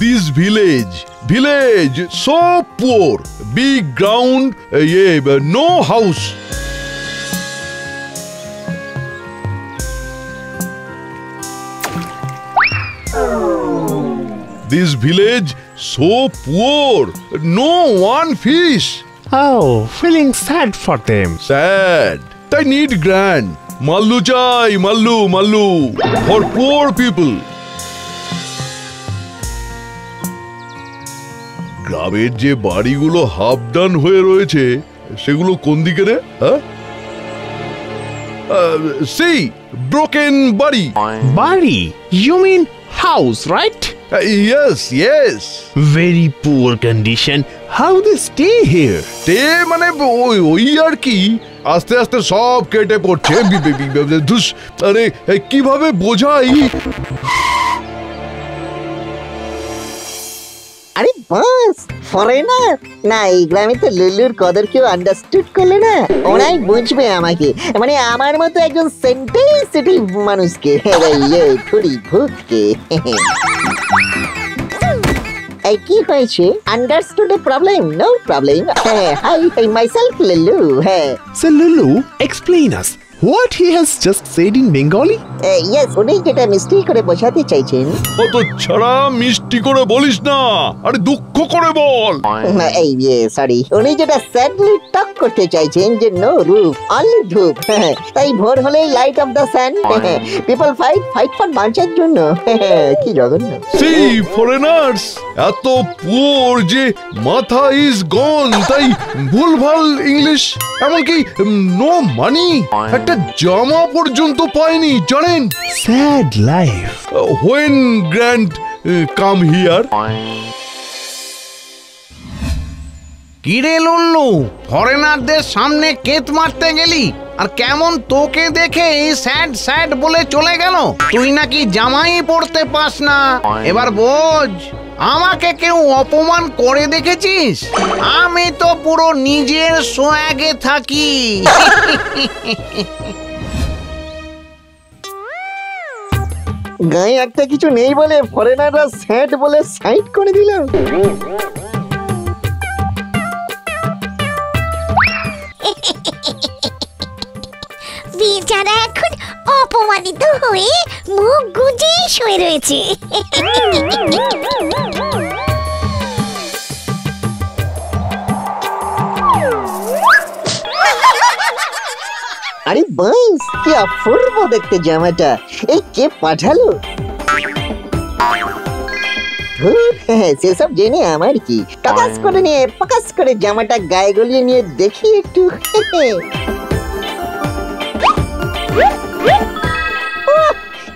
This village, so poor. Big ground, no house. This village, so poor. No one fish. Oh, feeling sad for them. Sad. They need grand. Mallu chai, mallu. For poor people. গ্রামের যে বাড়িগুলো half ডান হয়ে রয়েছে সেগুলো কোন দিকে রে? See, broken বাড়ি. Bari? You mean house, right? Yes. Very poor condition. How they stay here? মানে ওই আর কি, আস্তে আস্তে সব কেটে পড়ছে। ধুস, আরে কিভাবে বোঝাই? আরে বাস ফরেনার না, এই গ্রামে তো লুলুর কদর কেউ আন্ডারস্টুড করলে না, ওরাই বুঝবে আমাকে, মানে আমার মতো একজন সেন্সিটিভ মানুষকে, থুড়ি ভূতকে। এই কি হয়েছে? Understood a problem? No problem. Hi myself Lulu. So Lulu, explain us what he has just said in Bengali. Yes, উনি যেটা মিস্টেক করে বোঝাতে চাইছেন। অত ছাড়া মিষ্টি করে বলিস না, আরে দুঃখ করে বল। সরি, উনি যেটা স্যাডলি টক করতে চাইছেন যে নো রুফ অনলি ধূপ, তাই ভোর হলেই light off the sun, people fight for বাঁচার জন্য। কি জঘন্য। সেই ফরেনার্স এত পুয়ার যে মাথা ইজ গন, তাই ভুলভাল ইংলিশ, এমনকি নো মানি, একটা জামা পর্যন্ত পায়নি, জানেন? Sad life. When Grant come here? কিরে লুল্লু, ফরেনারদের সামনে কেত মারতে গেলি আর কেমন তোকে দেখে স্যাড বলে চলে গেল? তুই নাকি জামাই পড়তে পাস না। এবার বোঝ, আমাকে কেউ অপমান করে দেখেছিস? আমি তো পুরো নিজের সোয়াগে থাকি। গায়ে একটা কিছু নেই বলে ফরেনাররা স্যাড বলে সাইড করে দিল। বেচারা এখন অপমানিত হয়ে মুখ গুজে শুয়ে রয়েছে। আরে বাস, কি অপূর্ব দেখতে জামাটা, এই কে পাঠালো? সেসব জেনে আমার কি, পকাস করে জামাটা গায়ে গলিয়ে নিয়ে দেখি একটু।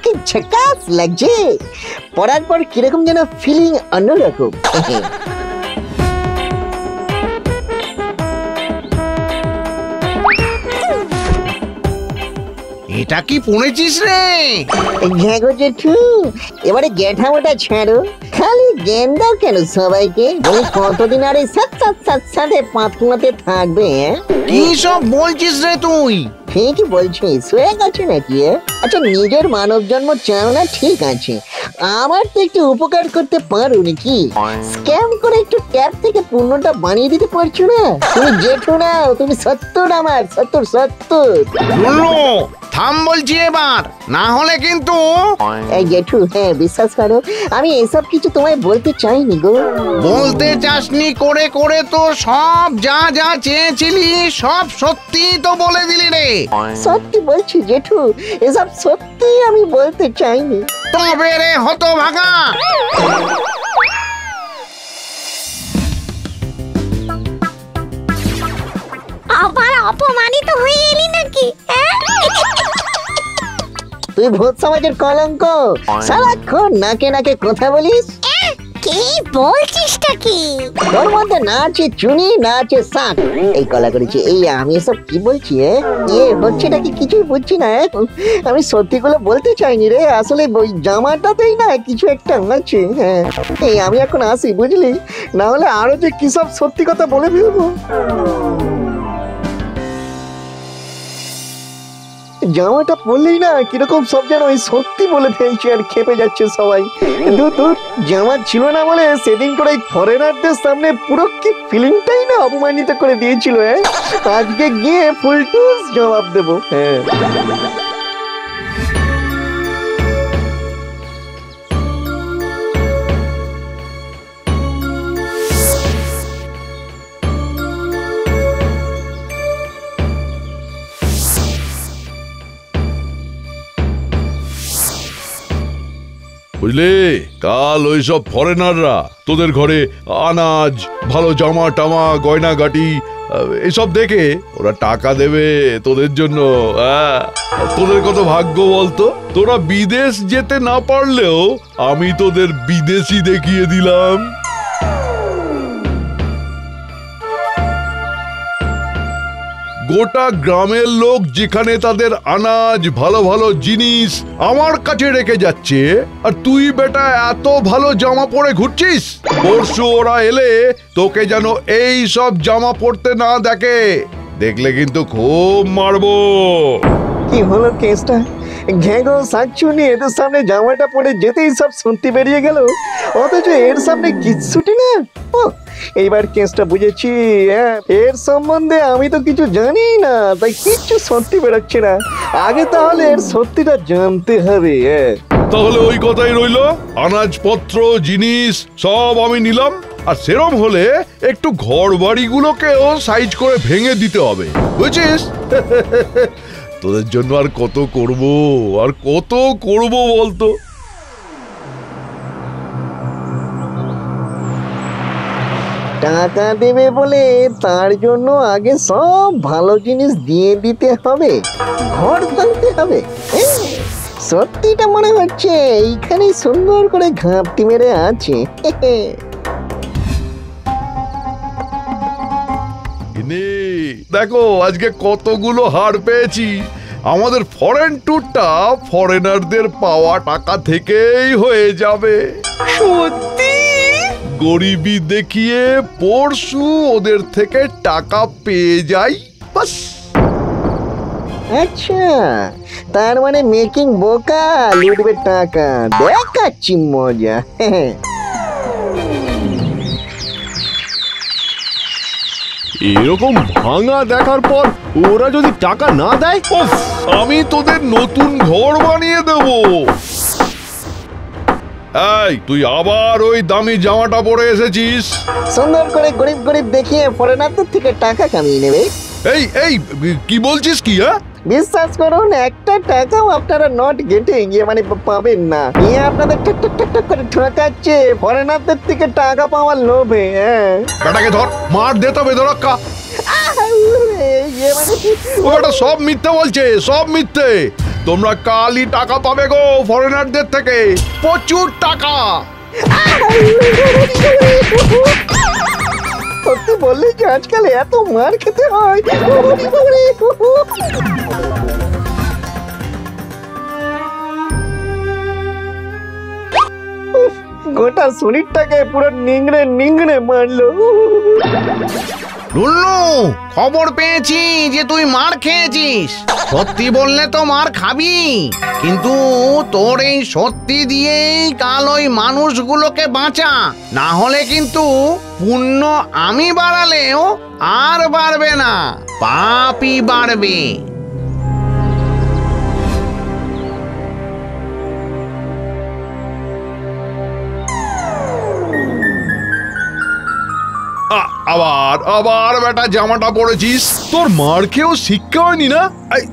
কি ঝাকাস লাগছে, পরার পর কিরকম যেন ফিলিং অন্যরকম। এটা কি পড়েছিস রে? হ্যাঁ গো জেঠু, এবারে গেঠামোটা ছাড়ো, খালি জ্ঞান দাও কেন সবাইকে? বলি কতদিন আর এই সাথে পাতকুমাতে থাকবে? কি সব বলছিস রে তুই? ঠিকই বলছিস, হয়ে গেছে নাকি? আচ্ছা, নিজের মানব জন্ম চাও না ঠিক আছে, আমার তো একটু উপকার করতে পারো নাকি? স্ক্যাম করে একটু ট্যাপ থেকে পূর্ণটা বানিয়ে দিতে পারছো না? তুমি জেঠু না, তুমি 70 আমার 70। বললো থাম বলছি এবার, না হলে কিন্তু। এই জেঠু, হ্যাঁ বিশ্বাস করো, আমি এসব কিছু তোমায় বলতে চাইনি গো। বলতে চাসনি করে করে তো সব যা চেয়েছিলি সব সত্যি তো বলে দিলি রে। সত্যি বলছি জেঠু, এসব সত্যি আমি বলতে চাইনি। তবে রে হতভাগা, আবার অপমানিত হয়ে এলি নাকি? তুই ভূত সমাজের কলঙ্ক, সারাক্ষণ নাকে কথা বলিস। কি বলছিসটা কি? তোর মধ্যে না আছে চুনি, না আছে শাক, এই কলা করেছি। এই আমি এসব কি বলছি? হচ্ছেটা কি কিছুই বুঝছি না। আমি সত্যিগুলো বলতে চাইনি রে, আসলে ওই জামাটাতেই না কিছু একটা আছে। হ্যাঁ, এই আমি এখন আসি বুঝলি, না হলে আরো যে কি সব সত্যি কথা বলে ফেলবো। জামাটা পরলেই না কিরকম সব যেন ওই সত্যি বলে ফেলছে আর খেপে যাচ্ছে সবাই। দূর দূর, জামা ছিল না বলে সেদিন করে ফরেনারদের সামনে পুরো কি ফিলিংটাই না অপমানিত করে দিয়েছিল। আজকে গিয়ে ফুল টুস জবাব দেবো। হ্যাঁ, বুঝলি, কাল ওইসব ফরেনাররা তোদের ঘরে আনাজ, ভালো জামা টামা, গয়নাগাটি এসব দেখে ওরা টাকা দেবে তোদের জন্য। তোদের কত ভাগ্য বলতো, তোরা বিদেশ যেতে না পারলেও আমি তোদের বিদেশি দেখিয়ে দিলাম। গোটা গ্রামের লোক যেখানে তাদের আনাজ, ভালো ভালো জিনিস আমার কাছে রেখে যাচ্ছে, আর তুই বেটা এত ভালো জামা পরে ঘুরছিস। পরশু ওরা এলে তোকে যেন এই সব জামা পরতে না দেখে, দেখলে কিন্তু খুব মারবো। কি হলো কেসটা? ঘ্যাগো শাকচুনি এদের সামনে জামাটা পরে যেতেই সব শুনতে বেরিয়ে গেল, অথচ এর সামনে কিচ্ছুটি না। এইবার কেসটা বুঝেছি। এর সম্বন্ধে আমি তো কিছু জানি না, তাই কিচ্ছু সত্যি বেরোচ্ছে না। আগে তাহলে এর সত্যিটা জানতে হবে। তাহলে ওই কথাই রইলো, আনাজপত্র জিনিস সব আমি নিলাম, আর সেরম হলে একটু ঘর বাড়িগুলোকেও সাইজ করে ভেঙে দিতে হবে, বুঝছিস? তোদের জন্য আর কত করব, আর কত করব বলতো। টাকা দেবে বলে তার জন্য আগে সব ভালো জিনিস দিয়ে দিতে হবে, ঘর ভাঙতে হবে। সত্যিটা মনে হচ্ছে এইখানে সুন্দর করে ঘাপটি মেরে আছে। দেখো আজকে কতগুলো হার পেয়েছি। আমাদের ফরেন ট্যুরটা ফরেনারদের পাওয়া টাকা থেকেই হয়ে যাবে। সত্যি? গরিবি দেখিয়ে পরশু ওদের থেকে টাকা পেয়ে যাই, বাস। আচ্ছা, তার মানে মেকিং বোকা, লুটবে টাকা, দেখাচ্ছি মজা। এরকম ভাঙা দেখার পর ওরা যদি টাকা না দেয়, উফ, আমি তোদের নতুন ঘর বানিয়ে দেব। এই, তুই আবার ওই দামি জামাটা পরে এসেছিস? সুন্দর করে গরিব গরিব দেখিয়ে ফরেনারদের থেকে টাকা কামিয়ে নেবে। এই এই কি বলছিস কি? বিশ্বাস করুন, একটা টাকাও আপনারা নট গেটে গিয়ে মানে পাবেন না। নিয়ে আপনাদের ঠক ঠক ঠক ঠক করে ঠকাচ্ছে ফরেনারদের থেকে টাকা পাওয়ার লোভে। বেটাকে ধর, মার দে তবে ধরক্কা। ওটা সব মিথ্যে বলছে, সব মিথ্যে। তোমরা কালই টাকা পাবে গো ফরেনারদের থেকে, প্রচুর টাকা। সত্যি বললে যে আজকাল এত মার খেতে হয়। গোটা শরীরটাকে পুরো নিংড়ে নিংড়ে মারলো। লুল্লু, খবর পেয়েছি যে তুই মার খেয়েছিস। সত্যি বললে তো মার খাবি, কিন্তু তোর এই সত্যি দিয়েই কাল ওই মানুষগুলোকে বাঁচা, না হলে কিন্তু পুণ্য আমি বাড়ালেও আর বাড়বে না, পাপই বাড়বে। আবার আবার বেটা জামাটা পরেছিস, তোর মার খেয়েও শিক্ষা হয়নি না?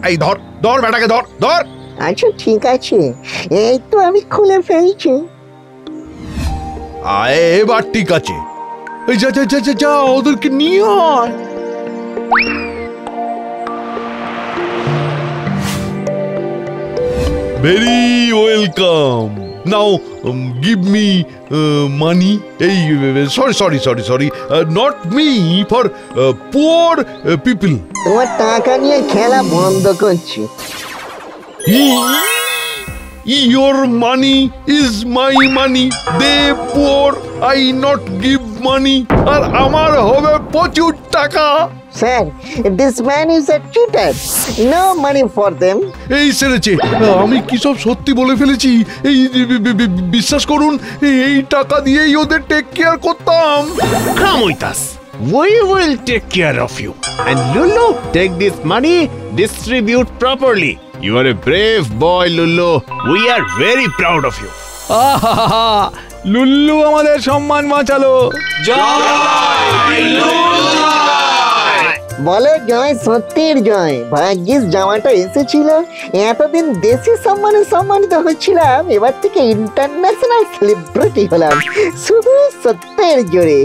এই ধর ধর বেটাকে, ধর ধর। আচ্ছা ঠিক আছে, এই তো আমি খুলে ফেলছি। আয়, এবার ঠিক আছে। এই যা যা যা যা যা, ওদেরকে নিয়ে আয়। Very welcome. Now give me money. এই sorry, not me, for poor people. তোমার টাকা নিয়ে খেলা বন্ধ করছি। Your money is my money. They poor, I not give money. আর আমার হবে প্রচুর টাকা। Sir this man is a cheater, no money for them. এই সেরেছে, আমি কি সব সত্যি বলে ফেলেছি। এই বিশ্বাস করুন, এই টাকা দিয়েই ওদের টেক কেয়ার করতাম। Come with us. We will take care of you. And Lulu, take this money, distribute properly. You are a brave boy, Lulu. We are very proud of you. আহা, লুল্লু আমাদের সম্মান বাঁচালো। বলো জয়, সত্যির জয়। ভাগ্যিস জামাটা এসেছিল, এতদিন দেশি সম্মানে সম্মানিত হচ্ছিলাম, এবার থেকে ইন্টারন্যাশনাল সেলিব্রিটি হলাম শুধু সত্যের জোরে।